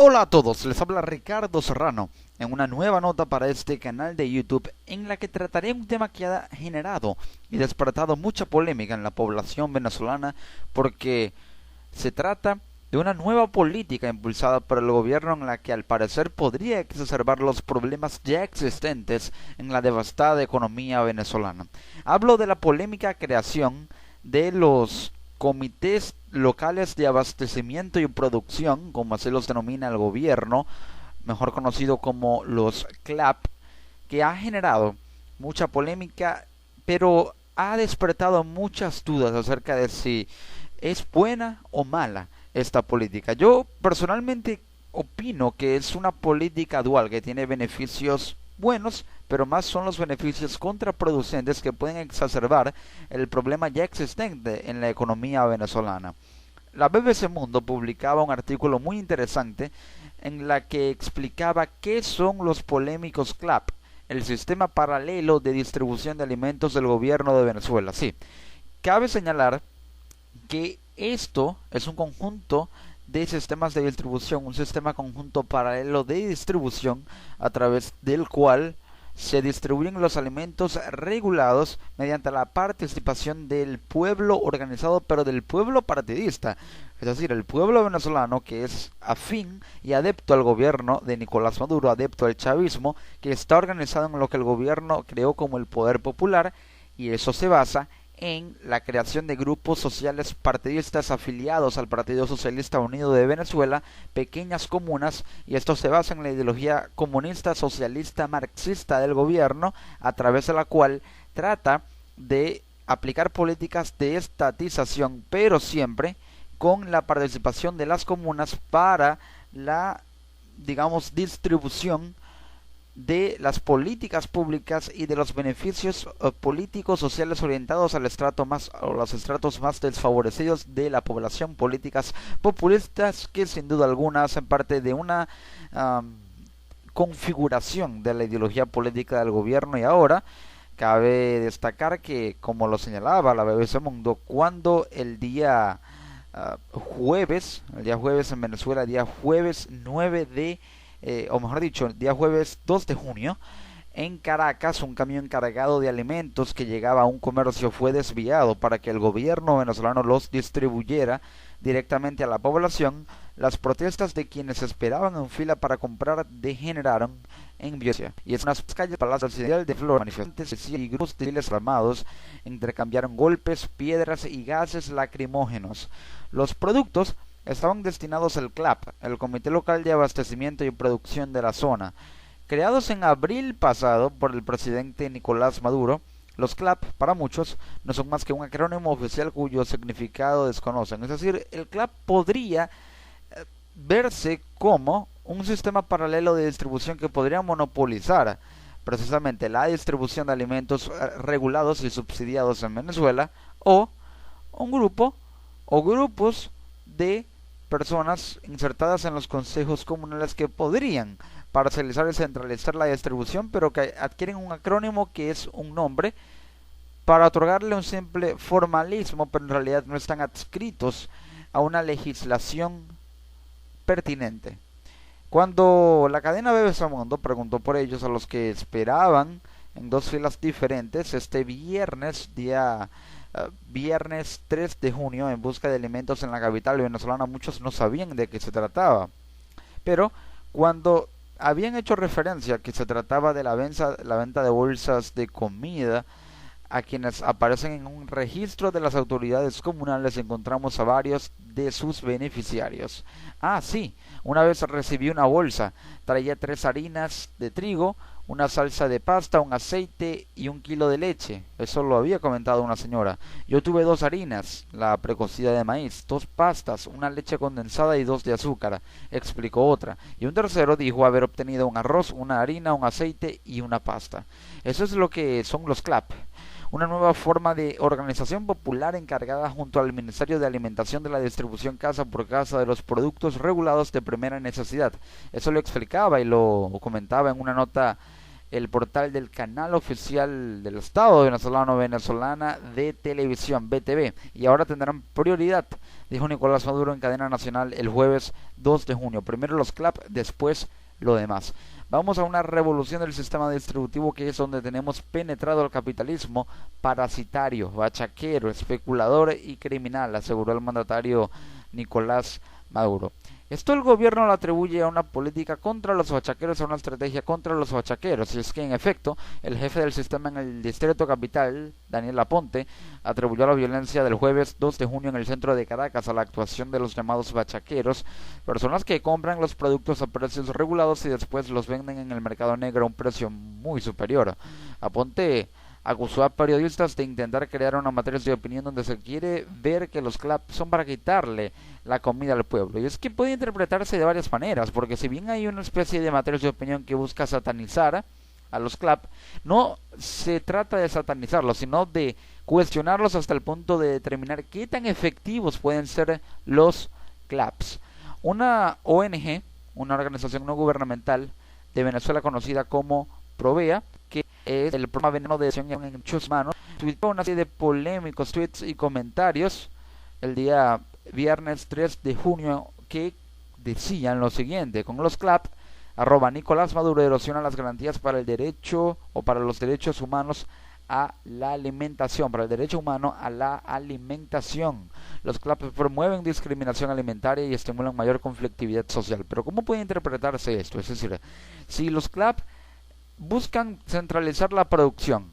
Hola a todos, les habla Ricardo Serrano en una nueva nota para este canal de YouTube en la que trataré un tema que ha generado y despertado mucha polémica en la población venezolana porque se trata de una nueva política impulsada por el gobierno en la que al parecer podría exacerbar los problemas ya existentes en la devastada economía venezolana. Hablo de la polémica creación de los comités locales de abastecimiento y producción, como así los denomina el gobierno, mejor conocido como los CLAP, que ha generado mucha polémica, pero ha despertado muchas dudas acerca de si es buena o mala esta política. Yo personalmente opino que es una política dual que tiene beneficios buenos, pero más son los beneficios contraproducentes que pueden exacerbar el problema ya existente en la economía venezolana. La BBC Mundo publicaba un artículo muy interesante en la que explicaba qué son los polémicos CLAP, el sistema paralelo de distribución de alimentos del gobierno de Venezuela. Sí, cabe señalar que esto es un conjunto de sistemas de distribución, un sistema conjunto paralelo de distribución a través del cual se distribuyen los alimentos regulados mediante la participación del pueblo organizado, pero del pueblo partidista, es decir, el pueblo venezolano que es afín y adepto al gobierno de Nicolás Maduro, adepto al chavismo, que está organizado en lo que el gobierno creó como el poder popular, y eso se basa en la creación de grupos sociales partidistas afiliados al Partido Socialista Unido de Venezuela, pequeñas comunas, y esto se basa en la ideología comunista, socialista, marxista del gobierno, a través de la cual trata de aplicar políticas de estatización, pero siempre con la participación de las comunas para la, digamos, distribución de las políticas públicas y de los beneficios políticos sociales orientados al estrato más o los estratos más desfavorecidos de la población, políticas populistas que sin duda alguna hacen parte de una configuración de la ideología política del gobierno. Y ahora cabe destacar que, como lo señalaba la BBC Mundo, cuando el día el día jueves en Venezuela, el día jueves 9 de o mejor dicho, el día jueves 2 de junio, en Caracas, un camión cargado de alimentos que llegaba a un comercio fue desviado para que el gobierno venezolano los distribuyera directamente a la población. Las protestas de quienes esperaban en fila para comprar degeneraron en violencia, y en unas calles Palacio Occidental de Flor, manifestantes y grupos de civiles armados intercambiaron golpes, piedras y gases lacrimógenos. Los productos estaban destinados al CLAP, el Comité Local de Abastecimiento y Producción de la Zona. Creados en abril pasado por el presidente Nicolás Maduro, los CLAP, para muchos, no son más que un acrónimo oficial cuyo significado desconocen. Es decir, el CLAP podría verse como un sistema paralelo de distribución que podría monopolizar precisamente la distribución de alimentos regulados y subsidiados en Venezuela, o un grupo o grupos de personas insertadas en los consejos comunales que podrían parcializar y centralizar la distribución, pero que adquieren un acrónimo que es un nombre para otorgarle un simple formalismo, pero en realidad no están adscritos a una legislación pertinente. Cuando la cadena BBC Mundo preguntó por ellos a los que esperaban en dos filas diferentes este viernes 3 de junio en busca de alimentos en la capital venezolana, muchos no sabían de qué se trataba. Pero cuando habían hecho referencia a que se trataba de la venta de bolsas de comida a quienes aparecen en un registro de las autoridades comunales, encontramos a varios de sus beneficiarios. Ah, sí, una vez recibí una bolsa, traía 3 harinas de trigo, una salsa de pasta, un aceite y 1 kilo de leche. Eso lo había comentado una señora. Yo tuve 2 harinas, la precocida de maíz, 2 pastas, una leche condensada y 2 de azúcar, explicó otra. Y un tercero dijo haber obtenido un arroz, una harina, un aceite y una pasta. Eso es lo que son los CLAP, una nueva forma de organización popular encargada junto al Ministerio de Alimentación de la distribución casa por casa de los productos regulados de primera necesidad. Eso lo explicaba y lo comentaba en una nota el portal del canal oficial del Estado venezolano Venezolana de Televisión, BTV, y ahora tendrán prioridad, dijo Nicolás Maduro en cadena nacional el jueves 2 de junio. Primero los CLAP, después lo demás. Vamos a una revolución del sistema distributivo, que es donde tenemos penetrado el capitalismo parasitario, bachaquero, especulador y criminal, aseguró el mandatario Nicolás Maduro. Esto el gobierno lo atribuye a una política contra los bachaqueros, a una estrategia contra los bachaqueros, y es que en efecto el jefe del sistema en el distrito capital, Daniel Aponte, atribuyó la violencia del jueves 2 de junio en el centro de Caracas a la actuación de los llamados bachaqueros, personas que compran los productos a precios regulados y después los venden en el mercado negro a un precio muy superior. Aponte acusó a periodistas de intentar crear una matriz de opinión donde se quiere ver que los CLAP son para quitarle la comida al pueblo. Y es que puede interpretarse de varias maneras, porque si bien hay una especie de matriz de opinión que busca satanizar a los CLAP, no se trata de satanizarlos, sino de cuestionarlos hasta el punto de determinar qué tan efectivos pueden ser los CLAPs. Una ONG, una organización no gubernamental de Venezuela conocida como Provea, que es el programa veneno de acción en muchas manos, tuiteó una serie de polémicos tweets y comentarios el día viernes 3 de junio que decían lo siguiente: con los CLAP, Nicolás Maduro erosiona las garantías para el derecho o para los derechos humanos a la alimentación, para el derecho humano a la alimentación. Los CLAP promueven discriminación alimentaria y estimulan mayor conflictividad social. Pero ¿cómo puede interpretarse esto? Es decir, si los CLAP buscan centralizar la producción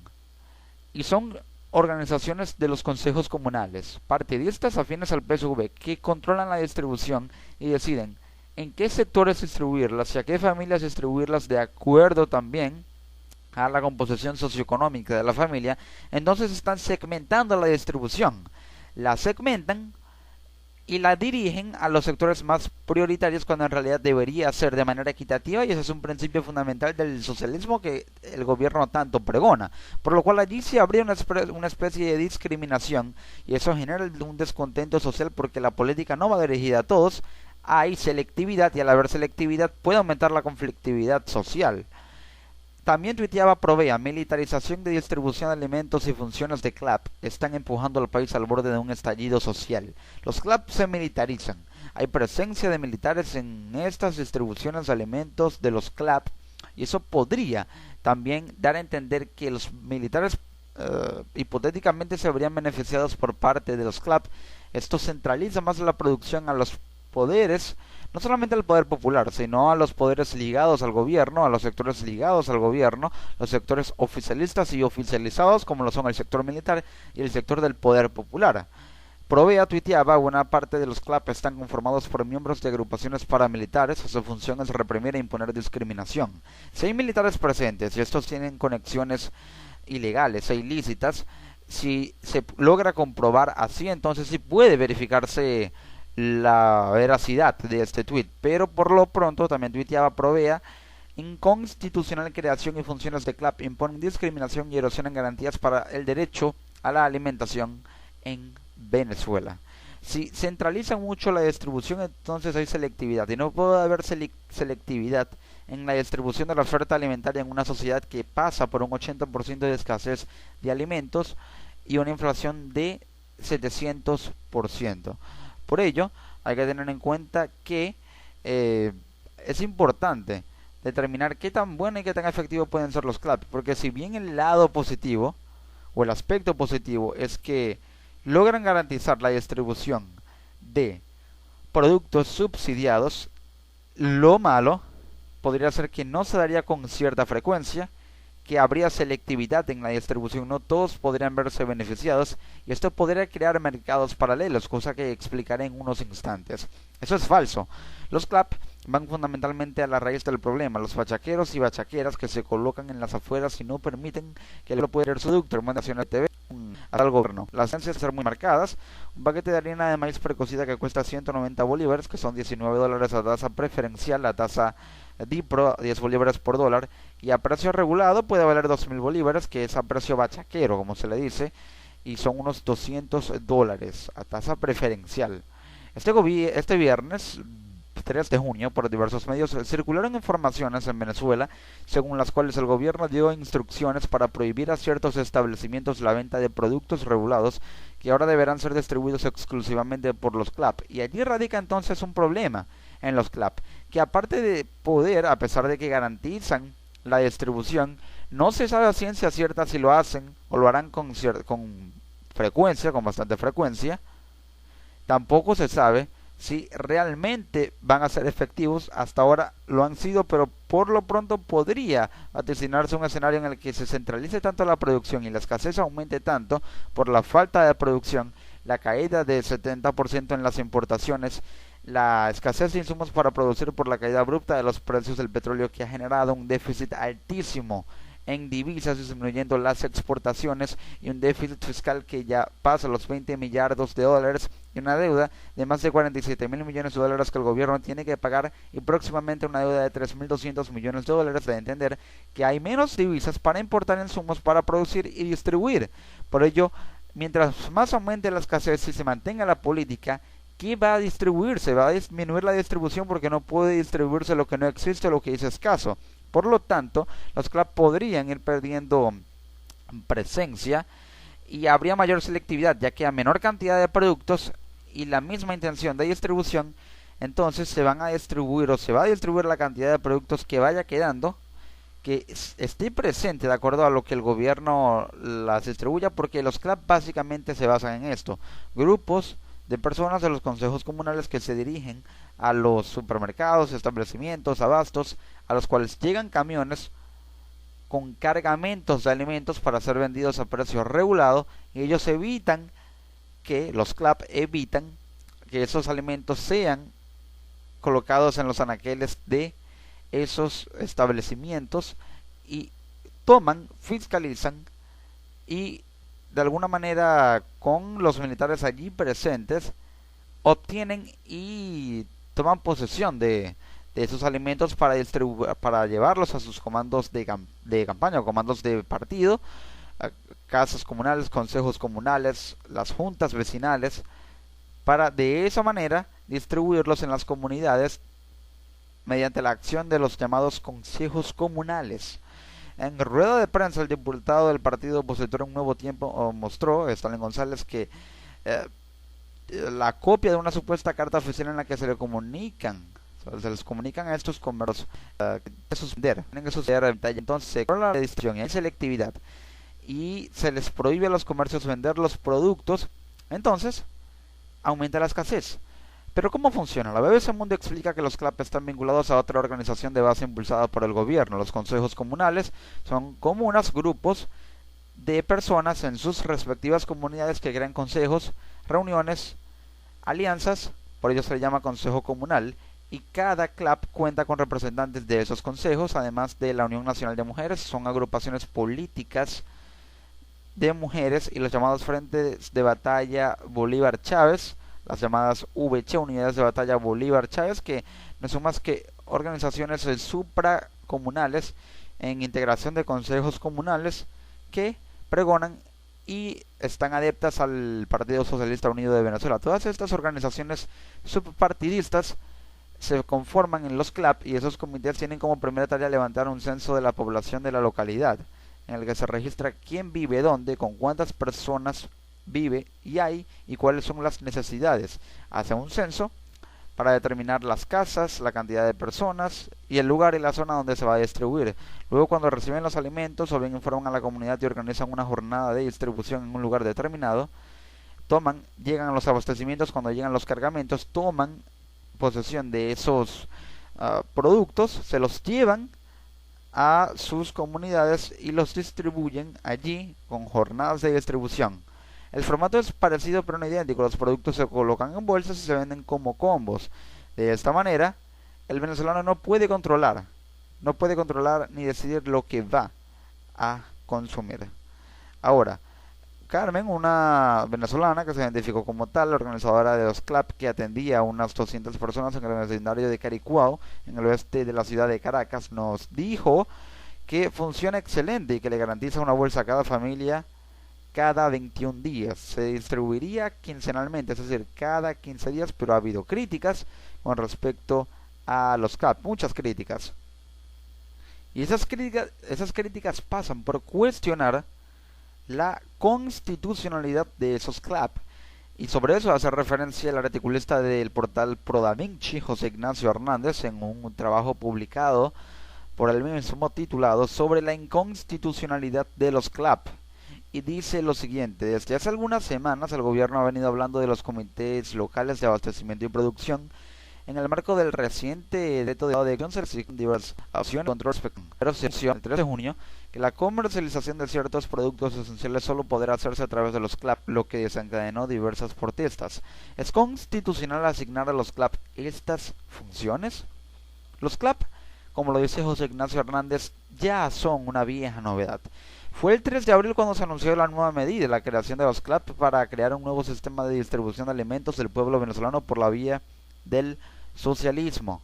y son organizaciones de los consejos comunales, partidistas afines al PSV, que controlan la distribución y deciden en qué sectores distribuirlas y a qué familias distribuirlas de acuerdo también a la composición socioeconómica de la familia, entonces están segmentando la distribución, la segmentan y la dirigen a los sectores más prioritarios, cuando en realidad debería ser de manera equitativa, y ese es un principio fundamental del socialismo que el gobierno tanto pregona, por lo cual allí se habría una especie de discriminación, y eso genera un descontento social porque la política no va dirigida a todos, hay selectividad, y al haber selectividad puede aumentar la conflictividad social. También tuiteaba Provea: militarización de distribución de alimentos y funciones de CLAP están empujando al país al borde de un estallido social. Los CLAP se militarizan. Hay presencia de militares en estas distribuciones de alimentos de los CLAP, y eso podría también dar a entender que los militares hipotéticamente se habrían beneficiados por parte de los CLAP. Esto centraliza más la producción a los poderes, no solamente al poder popular, sino a los poderes ligados al gobierno, a los sectores ligados al gobierno, los sectores oficialistas y oficializados, como lo son el sector militar y el sector del poder popular. Provea tuiteaba: buena parte de los CLAP están conformados por miembros de agrupaciones paramilitares, su función es reprimir e imponer discriminación. Si hay militares presentes y estos tienen conexiones ilegales e ilícitas, si se logra comprobar así, entonces sí puede verificarse la veracidad de este tweet, pero por lo pronto también tuiteaba Provea: inconstitucional creación y funciones de CLAP imponen discriminación y erosionan garantías para el derecho a la alimentación en Venezuela. Si centraliza mucho la distribución, entonces hay selectividad, y no puede haber selectividad en la distribución de la oferta alimentaria en una sociedad que pasa por un 80% de escasez de alimentos y una inflación de 700%. Por ello, hay que tener en cuenta que es importante determinar qué tan bueno y qué tan efectivo pueden ser los CLAP, porque si bien el lado positivo o el aspecto positivo es que logran garantizar la distribución de productos subsidiados, lo malo podría ser que no se daría con cierta frecuencia, que habría selectividad en la distribución, no todos podrían verse beneficiados, y esto podría crear mercados paralelos, cosa que explicaré en unos instantes. Eso es falso. Los CLAP van fundamentalmente a la raíz del problema, los bachaqueros y bachaqueras que se colocan en las afueras y no permiten que el pueda ver su doctrinación de TV al gobierno. Las sentencias ser muy marcadas: un paquete de harina de maíz precocida que cuesta 190 bolívares, que son $19 a tasa preferencial, la tasa DIPRO 10 bolívares por dólar, y a precio regulado puede valer 2.000 bolívares, que es a precio bachaquero, como se le dice, y son unos $200 a tasa preferencial. Este viernes 3 de junio, por diversos medios, circularon informaciones en Venezuela según las cuales el gobierno dio instrucciones para prohibir a ciertos establecimientos la venta de productos regulados que ahora deberán ser distribuidos exclusivamente por los CLAP. Y allí radica entonces un problema en los CLAP, que aparte de poder, a pesar de que garantizan la distribución, no se sabe a ciencia cierta si lo hacen o lo harán con frecuencia, con bastante frecuencia. Tampoco se sabe si realmente van a ser efectivos. Hasta ahora lo han sido, pero por lo pronto podría vaticinarse un escenario en el que se centralice tanto la producción y la escasez aumente tanto por la falta de producción, la caída del 70% en las importaciones, la escasez de insumos para producir por la caída abrupta de los precios del petróleo, que ha generado un déficit altísimo en divisas, disminuyendo las exportaciones, y un déficit fiscal que ya pasa los 20 millardos de dólares, y una deuda de más de 47 mil millones de dólares que el gobierno tiene que pagar, y próximamente una deuda de 3.200 millones de dólares, de entender que hay menos divisas para importar insumos para producir y distribuir. Por ello, mientras más aumente la escasez y se mantenga la política, ¿qué va a distribuirse? Va a disminuir la distribución, porque no puede distribuirse lo que no existe o lo que es escaso. Por lo tanto, los CLAP podrían ir perdiendo presencia y habría mayor selectividad, ya que a menor cantidad de productos y la misma intención de distribución, entonces se van a distribuir, o se va a distribuir la cantidad de productos que vaya quedando, que esté presente de acuerdo a lo que el gobierno las distribuya, porque los CLAP básicamente se basan en esto: grupos de personas de los consejos comunales que se dirigen a los supermercados, establecimientos, abastos, a los cuales llegan camiones con cargamentos de alimentos para ser vendidos a precio regulado, y ellos evitan que, los CLAP evitan que esos alimentos sean colocados en los anaqueles de esos establecimientos, y toman, fiscalizan y de alguna manera, con los militares allí presentes, obtienen y toman posesión de esos alimentos para para llevarlos a sus comandos de campaña o comandos de partido, a casas comunales, consejos comunales, las juntas vecinales, para de esa manera distribuirlos en las comunidades mediante la acción de los llamados consejos comunales. En rueda de prensa, el diputado del partido opositor Un Nuevo Tiempo mostró, Stalin González, que la copia de una supuesta carta oficial en la que se le comunican, se les comunican a estos comercios que suspender, tienen que suceder. Entonces se controla la distribución y hay selectividad, y se les prohíbe a los comercios vender los productos. Entonces aumenta la escasez. Pero ¿cómo funciona? La BBC Mundo explica que los CLAP están vinculados a otra organización de base impulsada por el gobierno. Los consejos comunales son comunas, grupos de personas en sus respectivas comunidades que crean consejos, reuniones, alianzas, por ello se le llama consejo comunal, y cada CLAP cuenta con representantes de esos consejos, además de la Unión Nacional de Mujeres. Son agrupaciones políticas de mujeres, y los llamados Frentes de Batalla Bolívar Chávez, las llamadas VC, Unidades de Batalla Bolívar Chávez, que no son más que organizaciones supracomunales en integración de consejos comunales que pregonan y están adeptas al Partido Socialista Unido de Venezuela. Todas estas organizaciones subpartidistas se conforman en los CLAP, y esos comités tienen como primera tarea levantar un censo de la población de la localidad, en el que se registra quién vive dónde, con cuántas personas vive y hay, y cuáles son las necesidades. Hace un censo para determinar las casas, la cantidad de personas y el lugar y la zona donde se va a distribuir. Luego, cuando reciben los alimentos, o bien informan a la comunidad y organizan una jornada de distribución en un lugar determinado, llegan a los abastecimientos. Cuando llegan los cargamentos, toman posesión de esos productos, se los llevan a sus comunidades y los distribuyen allí con jornadas de distribución. El formato es parecido pero no idéntico. Los productos se colocan en bolsas y se venden como combos. De esta manera, el venezolano no puede controlar ni decidir lo que va a consumir. Ahora, Carmen, una venezolana que se identificó como tal, organizadora de los CLAP, que atendía a unas 200 personas en el vecindario de Caricuao, en el oeste de la ciudad de Caracas, nos dijo que funciona excelente y que le garantiza una bolsa a cada familia cada 21 días. Se distribuiría quincenalmente, es decir, cada 15 días, pero ha habido críticas con respecto a los CLAP, muchas críticas. Y esas críticas pasan por cuestionar la constitucionalidad de esos CLAP. Y sobre eso hace referencia el articulista del portal ProDaVinci, José Ignacio Hernández, en un trabajo publicado por el mismo titulado sobre la inconstitucionalidad de los CLAP. Y dice lo siguiente: desde hace algunas semanas el gobierno ha venido hablando de los comités locales de abastecimiento y producción en el marco del reciente decreto de diversificación y control, pero se anunció el 3 de junio que la comercialización de ciertos productos esenciales solo podrá hacerse a través de los CLAP, lo que desencadenó diversas protestas. ¿Es constitucional asignar a los CLAP estas funciones? Los CLAP, como lo dice José Ignacio Hernández, ya son una vieja novedad. Fue el 3 de abril cuando se anunció la nueva medida, la creación de los CLAP para crear un nuevo sistema de distribución de alimentos del pueblo venezolano por la vía del socialismo.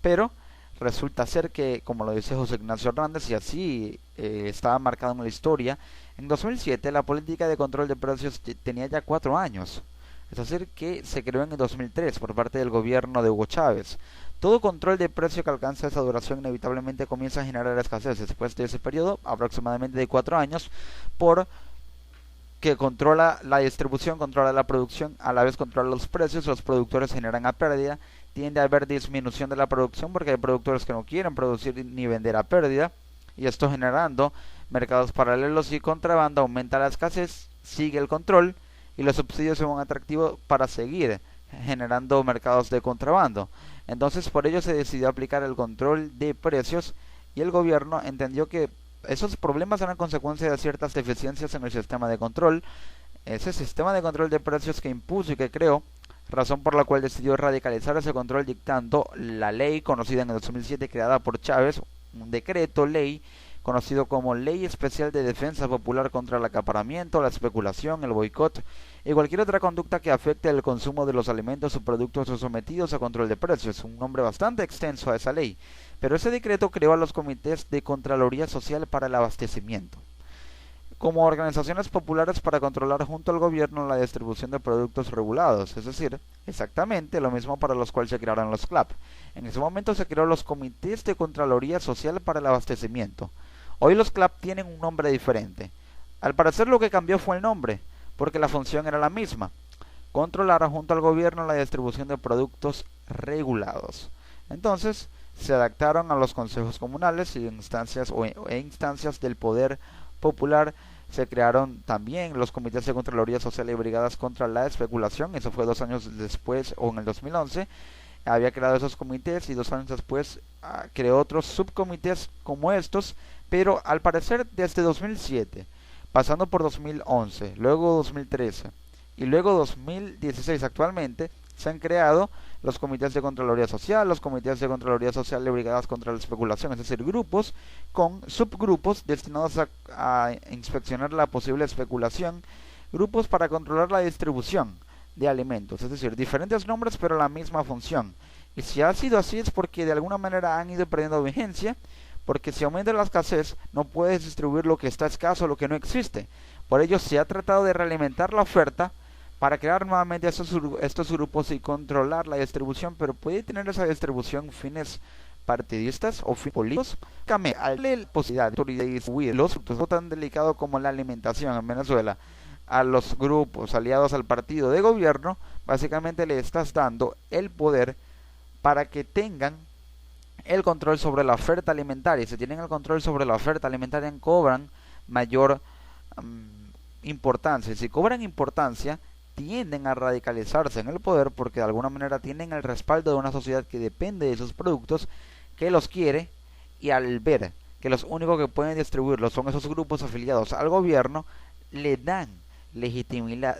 Pero resulta ser que, como lo dice José Ignacio Hernández, y así estaba marcado en la historia, en 2007 la política de control de precios tenía ya 4 años. Es decir, que se creó en el 2003 por parte del gobierno de Hugo Chávez. Todo control de precio que alcanza esa duración inevitablemente comienza a generar escasez después de ese periodo, aproximadamente de 4 años, por que controla la distribución, controla la producción, a la vez controla los precios, los productores generan a pérdida, tiende a haber disminución de la producción porque hay productores que no quieren producir ni vender a pérdida, y esto generando mercados paralelos y contrabando, aumenta la escasez, sigue el control y los subsidios son un atractivo para seguir generando mercados de contrabando. Entonces por ello se decidió aplicar el control de precios y el gobierno entendió que esos problemas eran consecuencia de ciertas deficiencias en el sistema de control. Ese sistema de control de precios que impuso y que creó, razón por la cual decidió radicalizar ese control dictando la ley conocida en el 2007 creada por Chávez, un decreto ley conocido como Ley Especial de Defensa Popular contra el Acaparamiento, la Especulación, el Boicot y cualquier otra conducta que afecte el consumo de los alimentos o productos sometidos a control de precios. Un nombre bastante extenso a esa ley. Pero ese decreto creó a los comités de Contraloría Social para el Abastecimiento, como organizaciones populares para controlar junto al gobierno la distribución de productos regulados, es decir, exactamente lo mismo para los cuales se crearon los CLAP. En ese momento se creó los comités de Contraloría Social para el Abastecimiento. Hoy los CLAP tienen un nombre diferente. Al parecer lo que cambió fue el nombre, porque la función era la misma: controlar junto al gobierno la distribución de productos regulados. Entonces, se adaptaron a los consejos comunales y instancias instancias del poder popular. Se crearon también los comités de Contraloría Social y brigadas contra la especulación. Eso fue 2 años después, o en el 2011 había creado esos comités, y 2 años después creó otros subcomités como estos, pero al parecer desde 2007, pasando por 2011, luego 2013 y luego 2016 actualmente, se han creado los comités de Contraloría Social, los comités de Contraloría Social y brigadas contra la especulación, es decir, grupos con subgrupos destinados a inspeccionar la posible especulación, grupos para controlar la distribución de alimentos, es decir, diferentes nombres pero la misma función. Y si ha sido así es porque de alguna manera han ido perdiendo vigencia, porque si aumenta la escasez no puedes distribuir lo que está escaso, lo que no existe. Por ello se ha tratado de realimentar la oferta para crear nuevamente estos grupos y controlar la distribución, pero puede tener esa distribución fines partidistas o fines políticos. La posibilidad de distribuir los productos tan delicado como la alimentación en Venezuela a los grupos aliados al partido de gobierno, básicamente le estás dando el poder para que tengan el control sobre la oferta alimentaria. Si tienen el control sobre la oferta alimentaria, cobran mayor importancia. Si cobran importancia, tienden a radicalizarse en el poder porque de alguna manera tienen el respaldo de una sociedad que depende de esos productos, que los quiere, y al ver que los únicos que pueden distribuirlos son esos grupos afiliados al gobierno, le dan legitimidad,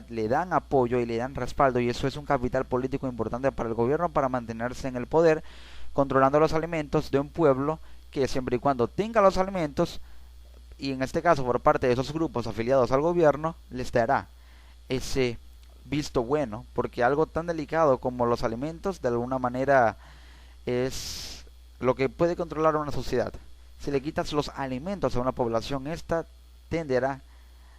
le dan apoyo y le dan respaldo, y eso es un capital político importante para el gobierno para mantenerse en el poder, controlando los alimentos de un pueblo que siempre y cuando tenga los alimentos, y en este caso por parte de esos grupos afiliados al gobierno, les dará ese visto bueno, porque algo tan delicado como los alimentos de alguna manera es lo que puede controlar una sociedad. Si le quitas los alimentos a una población, esta tenderá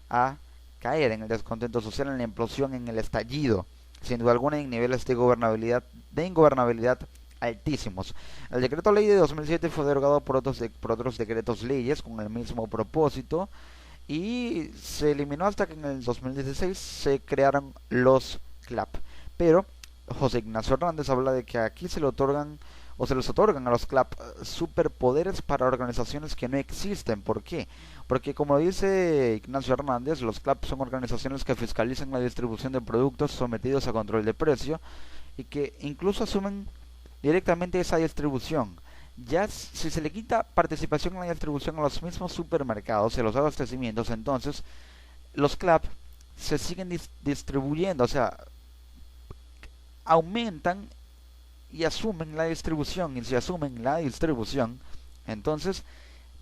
a caer en el descontento social, en la implosión, en el estallido. sin duda alguna en niveles de ingobernabilidad altísimos. El decreto ley de 2007 fue derogado por otros decretos leyes con el mismo propósito y se eliminó hasta que en el 2016 se crearon los CLAP. Pero José Ignacio Hernández habla de que aquí se le otorgan o se les otorgan a los CLAP superpoderes para organizaciones que no existen. ¿Por qué? Porque como dice Ignacio Hernández, los CLAP son organizaciones que fiscalizan la distribución de productos sometidos a control de precio y que incluso asumen directamente esa distribución. Ya si se le quita participación en la distribución a los mismos supermercados y a los abastecimientos, entonces los CLAP se siguen distribuyendo, o sea, aumentan y asumen la distribución, y si asumen la distribución, entonces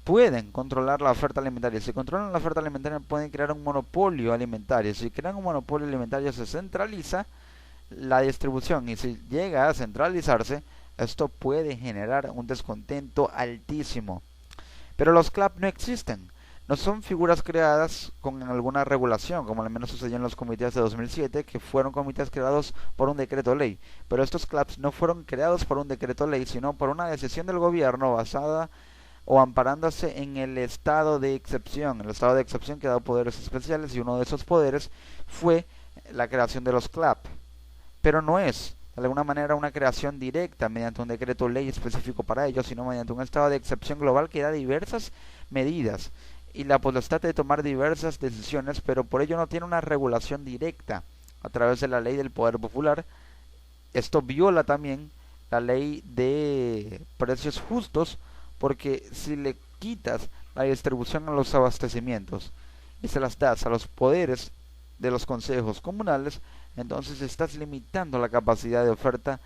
pueden controlar la oferta alimentaria. Si controlan la oferta alimentaria pueden crear un monopolio alimentario. Si crean un monopolio alimentario se centraliza la distribución y si llega a centralizarse, esto puede generar un descontento altísimo. Pero los CLAP no existen. No son figuras creadas con alguna regulación, como al menos sucedió en los comités de 2007, que fueron comités creados por un decreto ley. Pero estos CLAPs no fueron creados por un decreto ley, sino por una decisión del gobierno basada o amparándose en el estado de excepción. El estado de excepción que da poderes especiales y uno de esos poderes fue la creación de los CLAP. Pero no es de alguna manera una creación directa mediante un decreto ley específico para ello, sino mediante un estado de excepción global que da diversas medidas y la potestad de tomar diversas decisiones, pero por ello no tiene una regulación directa a través de la ley del poder popular. Esto viola también la ley de precios justos, porque si le quitas la distribución a los abastecimientos y se las das a los poderes de los consejos comunales, entonces estás limitando la capacidad de oferta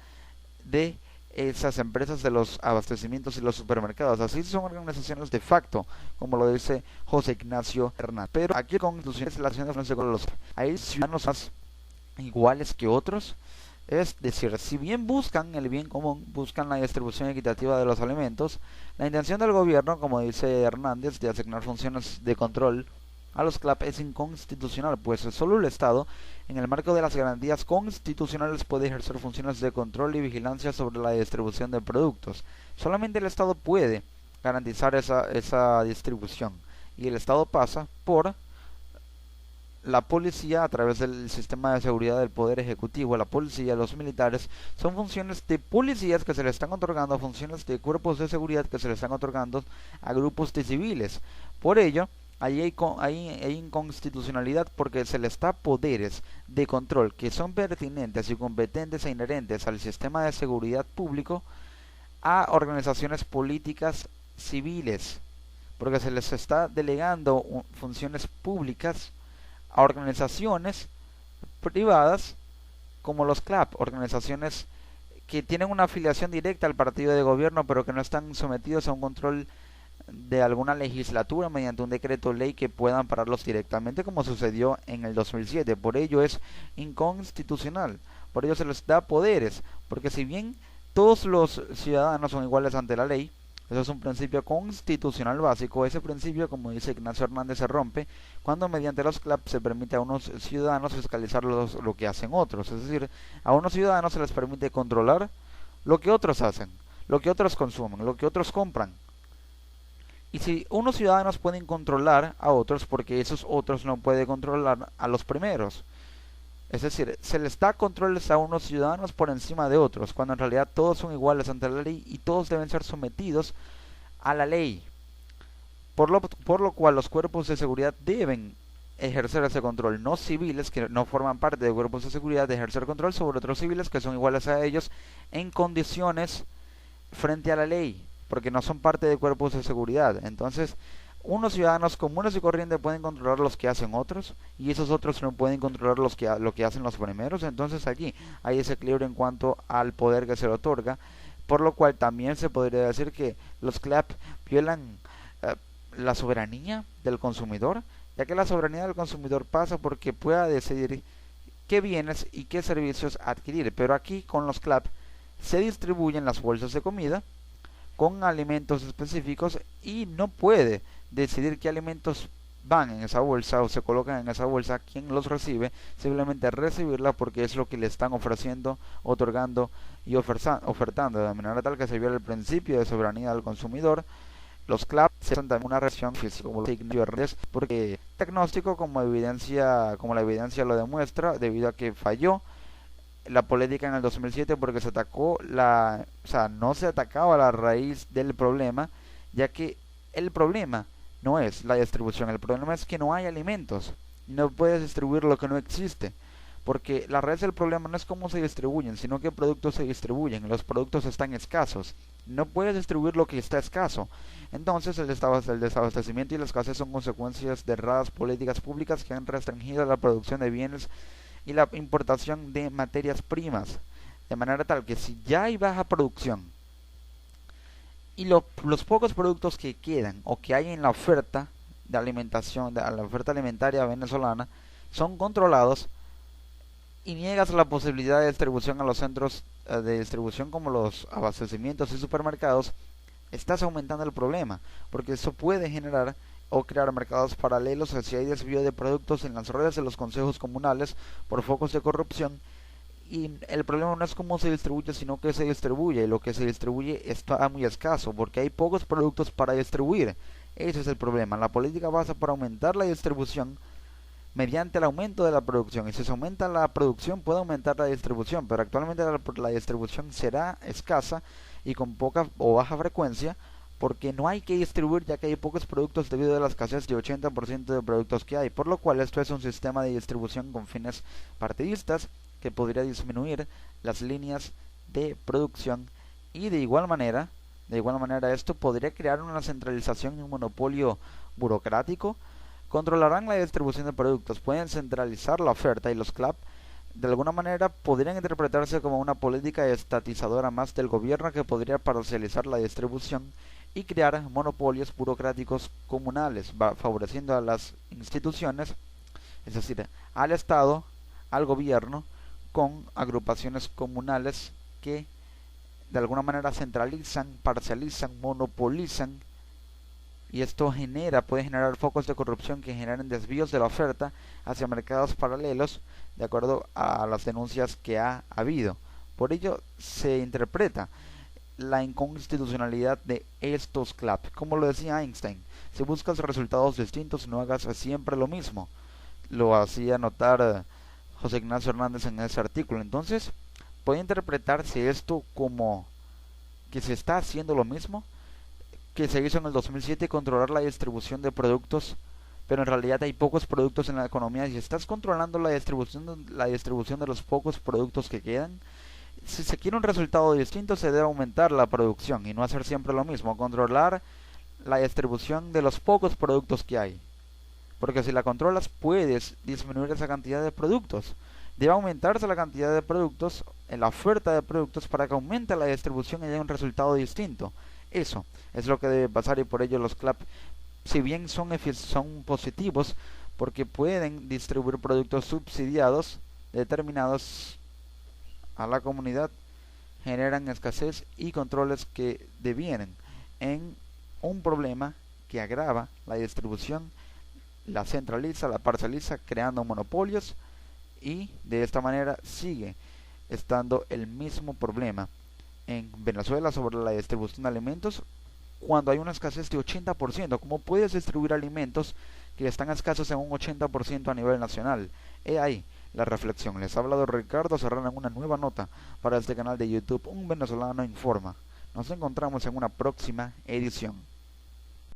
de esas empresas de los abastecimientos y los supermercados. Así son organizaciones de facto, como lo dice José Ignacio Hernández. Pero aquí con instituciones relacionadas no se con los hay ciudadanos más iguales que otros. Es decir, si bien buscan el bien común, buscan la distribución equitativa de los alimentos, la intención del gobierno, como dice Hernández, de asignar funciones de control a los CLAP es inconstitucional, pues solo el Estado, en el marco de las garantías constitucionales, puede ejercer funciones de control y vigilancia sobre la distribución de productos. Solamente el Estado puede garantizar esa distribución, y el Estado pasa por la policía a través del sistema de seguridad del Poder Ejecutivo. La policía, los militares, son funciones de policías que se le están otorgando, funciones de cuerpos de seguridad que se le están otorgando a grupos de civiles. Por ello, ahí hay inconstitucionalidad, porque se les da poderes de control que son pertinentes y competentes e inherentes al sistema de seguridad público a organizaciones políticas civiles, porque se les está delegando funciones públicas a organizaciones privadas como los CLAP, organizaciones que tienen una afiliación directa al partido de gobierno pero que no están sometidos a un control de alguna legislatura mediante un decreto ley que puedan pararlos directamente, como sucedió en el 2007. Por ello es inconstitucional, por ello se les da poderes, porque si bien todos los ciudadanos son iguales ante la ley, eso es un principio constitucional básico. Ese principio, como dice Ignacio Hernández, se rompe cuando mediante los CLAP se permite a unos ciudadanos fiscalizar lo que hacen otros. Es decir, a unos ciudadanos se les permite controlar lo que otros hacen, lo que otros consumen, lo que otros compran. Y si unos ciudadanos pueden controlar a otros, porque esos otros no pueden controlar a los primeros. Es decir, se les da controles a unos ciudadanos por encima de otros, cuando en realidad todos son iguales ante la ley y todos deben ser sometidos a la ley. Por lo cual los cuerpos de seguridad deben ejercer ese control, no civiles que no forman parte de cuerpos de seguridad, de ejercer control sobre otros civiles que son iguales a ellos en condiciones frente a la ley, porque no son parte de cuerpos de seguridad. Entonces, unos ciudadanos comunes y corrientes pueden controlar los que hacen otros, y esos otros no pueden controlar lo que hacen los primeros. Entonces aquí hay desequilibrio en cuanto al poder que se le otorga, por lo cual también se podría decir que los CLAP violan la soberanía del consumidor, ya que la soberanía del consumidor pasa porque pueda decidir qué bienes y qué servicios adquirir. Pero aquí con los CLAP se distribuyen las bolsas de comida con alimentos específicos y no puede decidir qué alimentos van en esa bolsa o se colocan en esa bolsa, quien los recibe simplemente recibirla porque es lo que le están ofreciendo, otorgando y ofertando, de manera tal que se viola el principio de soberanía del consumidor. Los CLAP se usan también una reacción física como los signos verdes porque diagnóstico como evidencia, como la evidencia lo demuestra, debido a que falló la política en el 2007 porque se atacó o sea, no se atacaba la raíz del problema, ya que el problema no es la distribución, el problema es que no hay alimentos, no puedes distribuir lo que no existe, porque la raíz del problema no es cómo se distribuyen, sino qué productos se distribuyen, los productos están escasos, no puedes distribuir lo que está escaso, entonces el desabastecimiento y la escasez son consecuencias de erradas políticas públicas que han restringido la producción de bienes y la importación de materias primas, de manera tal que si ya hay baja producción y los pocos productos que quedan o que hay en la oferta de alimentación, de la oferta alimentaria venezolana, son controlados y niegas la posibilidad de distribución a los centros de distribución como los abastecimientos y supermercados, estás aumentando el problema, porque eso puede generar o crear mercados paralelos si hay desvío de productos en las redes de los consejos comunales por focos de corrupción. Y el problema no es cómo se distribuye, sino que se distribuye, y lo que se distribuye está muy escaso porque hay pocos productos para distribuir. Ese es el problema. La política pasa por aumentar la distribución mediante el aumento de la producción, y si se aumenta la producción puede aumentar la distribución, pero actualmente la distribución será escasa y con poca o baja frecuencia porque no hay que distribuir, ya que hay pocos productos debido a la escasez de 80% de productos que hay, por lo cual esto es un sistema de distribución con fines partidistas que podría disminuir las líneas de producción, y de igual manera esto podría crear una centralización y un monopolio burocrático. Controlarán la distribución de productos, pueden centralizar la oferta, y los CLAP de alguna manera podrían interpretarse como una política estatizadora más del gobierno que podría parcializar la distribución y crear monopolios burocráticos comunales, favoreciendo a las instituciones, es decir, al Estado, al gobierno, con agrupaciones comunales que de alguna manera centralizan, parcializan, monopolizan, y esto puede generar focos de corrupción que generen desvíos de la oferta hacia mercados paralelos, de acuerdo a las denuncias que ha habido. Por ello se interpreta la inconstitucionalidad de estos CLAP. Como lo decía Einstein, si buscas resultados distintos no hagas siempre lo mismo. Lo hacía notar José Ignacio Hernández en ese artículo. Entonces puede interpretarse esto como que se está haciendo lo mismo que se hizo en el 2007, controlar la distribución de productos, pero en realidad hay pocos productos en la economía, y si estás controlando la distribución de los pocos productos que quedan, si se quiere un resultado distinto se debe aumentar la producción y no hacer siempre lo mismo, controlar la distribución de los pocos productos que hay, porque si la controlas puedes disminuir esa cantidad de productos. Debe aumentarse la cantidad de productos, en la oferta de productos, para que aumente la distribución y haya un resultado distinto. Eso es lo que debe pasar, y por ello los CLAP, si bien son positivos porque pueden distribuir productos subsidiados determinados a la comunidad, generan escasez y controles que devienen en un problema que agrava la distribución, la centraliza, la parcializa, creando monopolios, y de esta manera sigue estando el mismo problema en Venezuela sobre la distribución de alimentos cuando hay una escasez de 80%. ¿Cómo puedes distribuir alimentos que están escasos en un 80% a nivel nacional? He ahí la reflexión. Les ha hablado Ricardo Serrano en una nueva nota para este canal de YouTube, Un Venezolano Informa. Nos encontramos en una próxima edición.